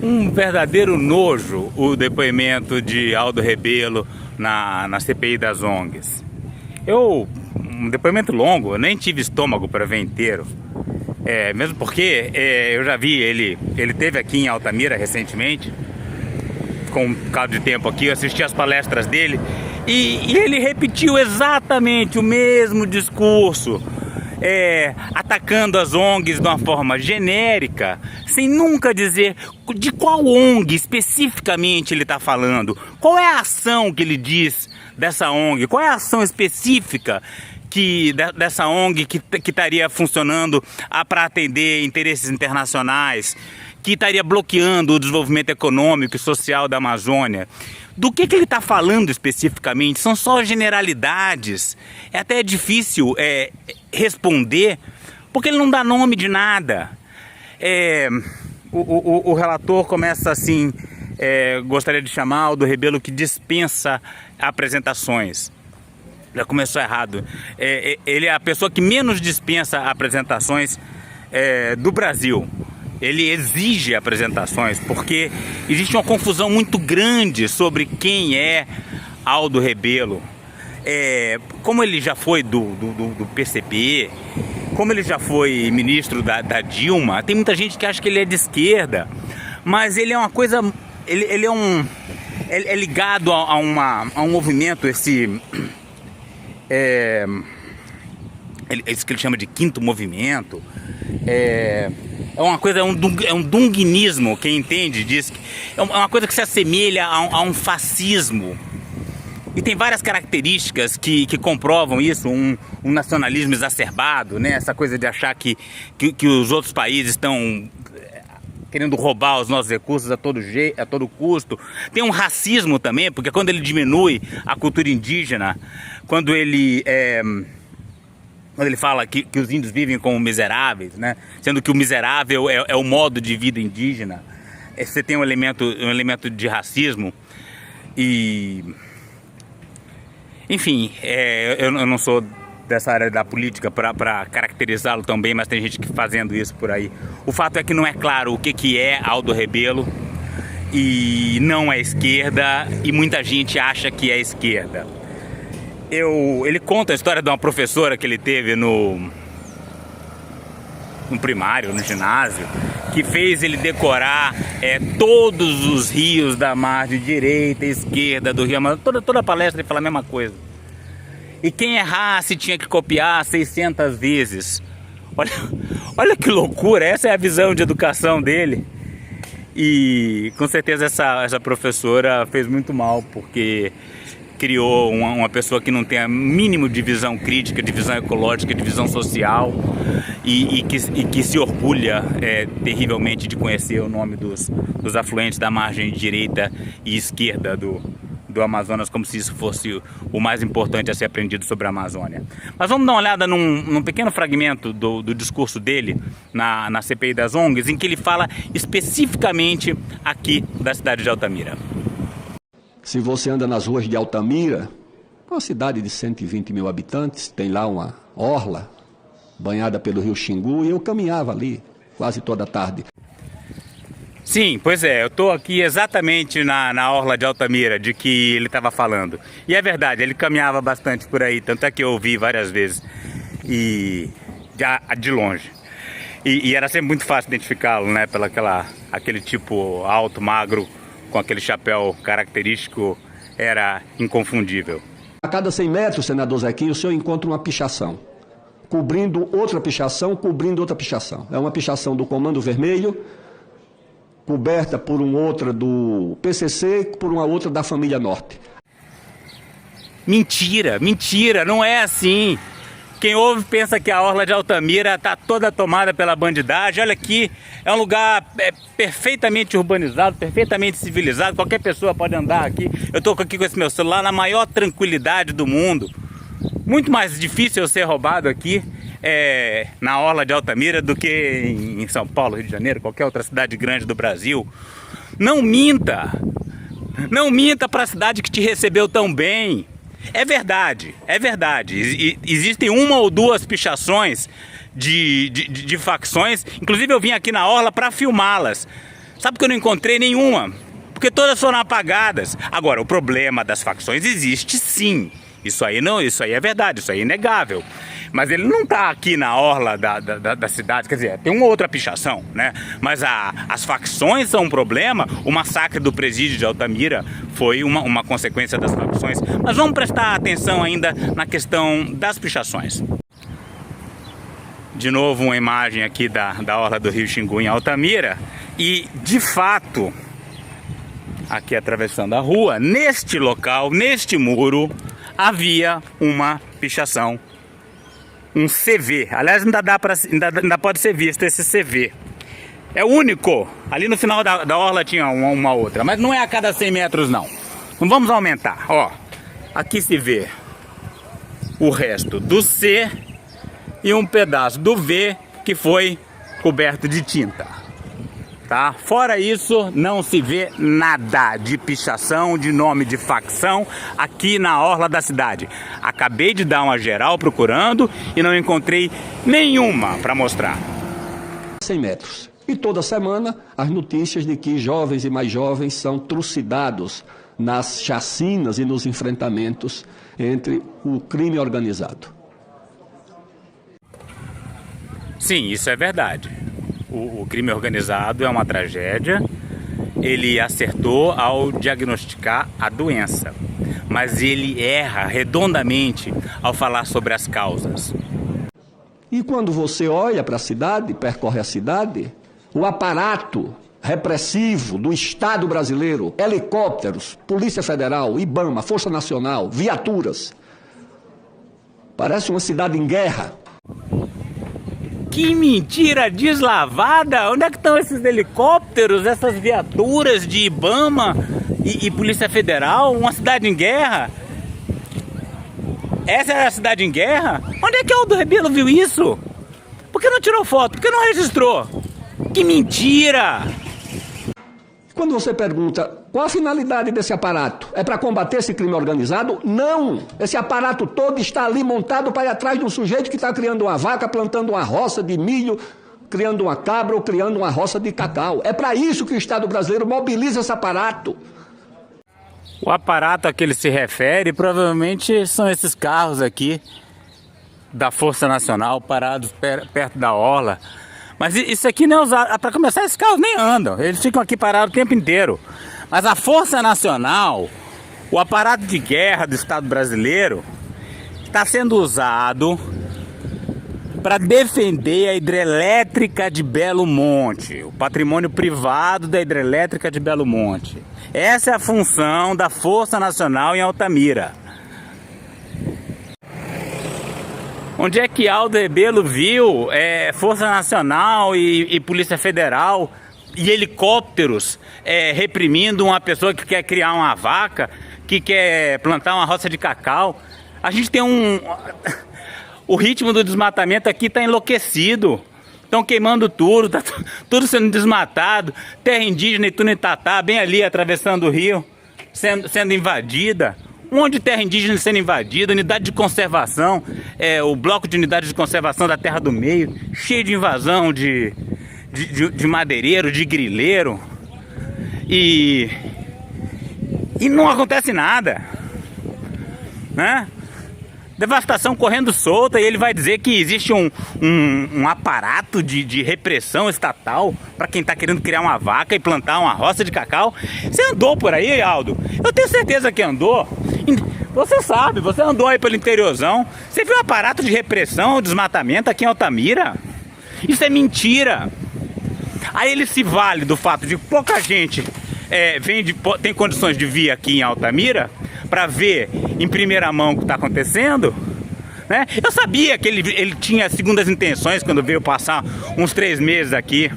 Um verdadeiro nojo o depoimento de Aldo Rebelo na CPI das ONGs. Um depoimento longo, eu nem tive estômago para ver inteiro. Mesmo porque eu já vi ele esteve aqui em Altamira recentemente, com um bocado de tempo aqui, eu assisti as palestras dele e ele repetiu exatamente o mesmo discurso, atacando as ONGs de uma forma genérica, sem nunca dizer de qual ONG especificamente ele está falando, qual é a ação que ele diz dessa ONG, qual é a ação específica dessa ONG que estaria funcionando para atender interesses internacionais, que estaria bloqueando o desenvolvimento econômico e social da Amazônia. Do que ele está falando especificamente? São só generalidades. É até difícil responder, porque ele não dá nome de nada. O relator começa assim, gostaria de chamar Aldo Rebelo que dispensa apresentações. Já começou errado. Ele é a pessoa que menos dispensa apresentações do Brasil. Ele exige apresentações, porque existe uma confusão muito grande sobre quem é Aldo Rebelo. Como ele já foi do PCP, como ele já foi ministro da Dilma, tem muita gente que acha que ele é de esquerda, mas ele é uma coisa, ele é ligado a um movimento, esse que ele chama de quinto movimento. Uma coisa, é um dunguinismo, quem entende diz que é uma coisa que se assemelha a um fascismo. E tem várias características que comprovam isso, um nacionalismo exacerbado, né? Essa coisa de achar que os outros países estão querendo roubar os nossos recursos a todo custo. Tem um racismo também, porque quando ele diminui a cultura indígena, quando ele fala que os índios vivem como miseráveis, né? Sendo que o miserável é o modo de vida indígena, você tem um elemento de racismo. Enfim, eu não sou dessa área da política para caracterizá-lo tão bem, mas tem gente que fazendo isso por aí. O fato é que não é claro o que é Aldo Rebelo, e não é esquerda, e muita gente acha que é esquerda. Ele conta a história de uma professora que ele teve no primário, no ginásio, que fez ele decorar todos os rios da margem direita e esquerda do rio Amazonas. Toda a palestra ele fala a mesma coisa. E quem errasse tinha que copiar 600 vezes. Olha que loucura, essa é a visão de educação dele. E com certeza essa professora fez muito mal, porque criou uma pessoa que não tem a mínimo de visão crítica, de visão ecológica, de visão social, e que se orgulha terrivelmente de conhecer o nome dos afluentes da margem direita e esquerda do Amazonas, como se isso fosse o mais importante a ser aprendido sobre a Amazônia. Mas vamos dar uma olhada num pequeno fragmento do discurso dele na CPI das ONGs, em que ele fala especificamente aqui da cidade de Altamira. Se você anda nas ruas de Altamira, uma cidade de 120 mil habitantes, tem lá uma orla banhada pelo rio Xingu, e eu caminhava ali quase toda tarde. Sim, pois eu estou aqui exatamente na orla de Altamira, de que ele estava falando. E é verdade, ele caminhava bastante por aí, tanto é que eu ouvi várias vezes, e já de longe. E era sempre muito fácil identificá-lo, né, aquele tipo alto, magro, com aquele chapéu característico, era inconfundível. A cada 100 metros, senador Zequinho, o senhor encontra uma pichação, cobrindo outra pichação, cobrindo outra pichação. É uma pichação do Comando Vermelho, coberta por uma outra do PCC, por uma outra da Família Norte. Mentira, mentira, não é assim. Quem ouve pensa que a orla de Altamira está toda tomada pela bandidagem. Olha aqui, é um lugar perfeitamente urbanizado, perfeitamente civilizado. Qualquer pessoa pode andar aqui. Eu estou aqui com esse meu celular na maior tranquilidade do mundo. Muito mais difícil eu ser roubado aqui na orla de Altamira do que em São Paulo, Rio de Janeiro, qualquer outra cidade grande do Brasil. Não minta! Não minta para a cidade que te recebeu tão bem. É verdade, é verdade. Existem uma ou duas pichações de facções. Inclusive eu vim aqui na orla para filmá-las. Sabe que eu não encontrei nenhuma? Porque todas foram apagadas. Agora, o problema das facções existe sim. Isso aí é verdade, isso aí é inegável. Mas ele não está aqui na orla da cidade, quer dizer, tem uma outra pichação, né? Mas as facções são um problema. O massacre do presídio de Altamira foi uma consequência das facções. Mas vamos prestar atenção ainda na questão das pichações. De novo uma imagem aqui da orla do Rio Xingu em Altamira. E, de fato, aqui atravessando a rua, neste local, neste muro, havia uma pichação, um CV. Aliás, ainda pode ser visto esse CV. É o único. Ali no final da orla tinha uma outra, mas não é a cada 100 metros não. Não vamos aumentar. Ó, aqui se vê o resto do C e um pedaço do V que foi coberto de tinta. Tá? Fora isso, não se vê nada de pichação, de nome de facção aqui na orla da cidade. Acabei de dar uma geral procurando e não encontrei nenhuma para mostrar. 100 metros. E toda semana as notícias de que jovens e mais jovens são trucidados nas chacinas e nos enfrentamentos entre o crime organizado. Sim, isso é verdade. O crime organizado é uma tragédia. Ele acertou ao diagnosticar a doença, mas ele erra redondamente ao falar sobre as causas. E quando você olha para a cidade, percorre a cidade, o aparato repressivo do Estado brasileiro, helicópteros, Polícia Federal, IBAMA, Força Nacional, viaturas, parece uma cidade em guerra. Que mentira deslavada! Onde é que estão esses helicópteros, essas viaturas de IBAMA e Polícia Federal? Uma cidade em guerra? Essa era a cidade em guerra? Onde é que Aldo Rebelo viu isso? Por que não tirou foto? Por que não registrou? Que mentira! Quando você pergunta qual a finalidade desse aparato, é para combater esse crime organizado? Não! Esse aparato todo está ali montado para ir atrás de um sujeito que está criando uma vaca, plantando uma roça de milho, criando uma cabra ou criando uma roça de cacau. É para isso que o Estado brasileiro mobiliza esse aparato. O aparato a que ele se refere provavelmente são esses carros aqui da Força Nacional parados perto da orla. Mas isso aqui não é usado. Para começar, esses carros nem andam. Eles ficam aqui parados o tempo inteiro. Mas a Força Nacional, o aparato de guerra do Estado brasileiro, está sendo usado para defender a hidrelétrica de Belo Monte, o patrimônio privado da hidrelétrica de Belo Monte. Essa é a função da Força Nacional em Altamira. Onde é que Aldo Rebelo viu Força Nacional e Polícia Federal e helicópteros reprimindo uma pessoa que quer criar uma vaca, que quer plantar uma roça de cacau? A gente tem o ritmo do desmatamento aqui está enlouquecido. Estão queimando tudo, está tudo sendo desmatado. Terra indígena Itunitatá, bem ali, atravessando o rio, sendo invadida. Um monte de terra indígena sendo invadida, unidade de conservação, o bloco de unidade de conservação da Terra do Meio, cheio de invasão de madeireiro, de grileiro. E não acontece nada, né? Devastação correndo solta, e ele vai dizer que existe um aparato de repressão estatal para quem está querendo criar uma vaca e plantar uma roça de cacau. Você andou por aí, Aldo? Eu tenho certeza que andou. Você sabe, você andou aí pelo interiorzão. Você viu um aparato de repressão, desmatamento aqui em Altamira? Isso é mentira. Aí ele se vale do fato de pouca gente tem condições de vir aqui em Altamira para ver em primeira mão o que está acontecendo, né? Eu sabia que ele tinha segundas intenções quando veio passar uns 3 meses aqui.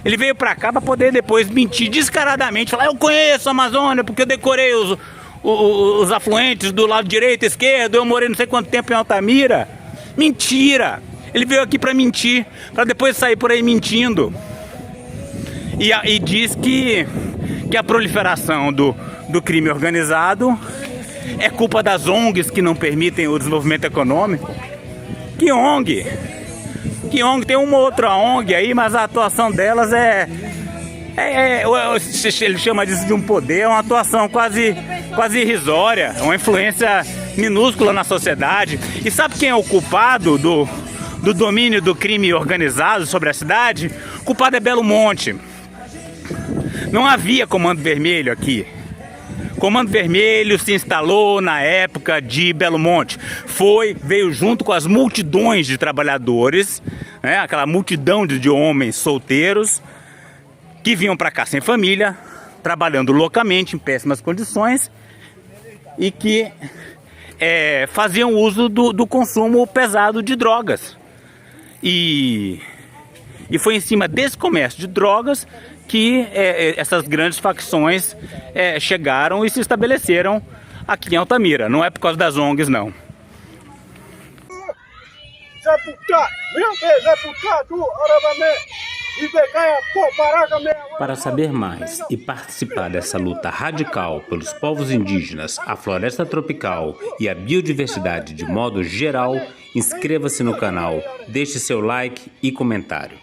Ele veio para cá para poder depois mentir descaradamente, falar: eu conheço a Amazônia porque eu decorei os afluentes do lado direito e esquerdo, eu morei não sei quanto tempo em Altamira. Mentira! Ele veio aqui para mentir, para depois sair por aí mentindo. E diz que a proliferação do crime organizado é culpa das ONGs que não permitem o desenvolvimento econômico. Que ONG? Que ONG? Tem uma outra ONG aí, mas a atuação delas ele chama disso de um poder, é uma atuação quase irrisória, uma influência minúscula na sociedade. E sabe quem é o culpado do domínio do crime organizado sobre a cidade? O culpado é Belo Monte. Não havia Comando Vermelho aqui. Comando Vermelho se instalou na época de Belo Monte. Veio junto com as multidões de trabalhadores, né, aquela multidão de homens solteiros que vinham para cá sem família, trabalhando loucamente em péssimas condições e que faziam uso do consumo pesado de drogas. E foi em cima desse comércio de drogas que essas grandes facções chegaram e se estabeleceram aqui em Altamira. Não é por causa das ONGs, não. Para saber mais e participar dessa luta radical pelos povos indígenas, a floresta tropical e a biodiversidade de modo geral, inscreva-se no canal, deixe seu like e comentário.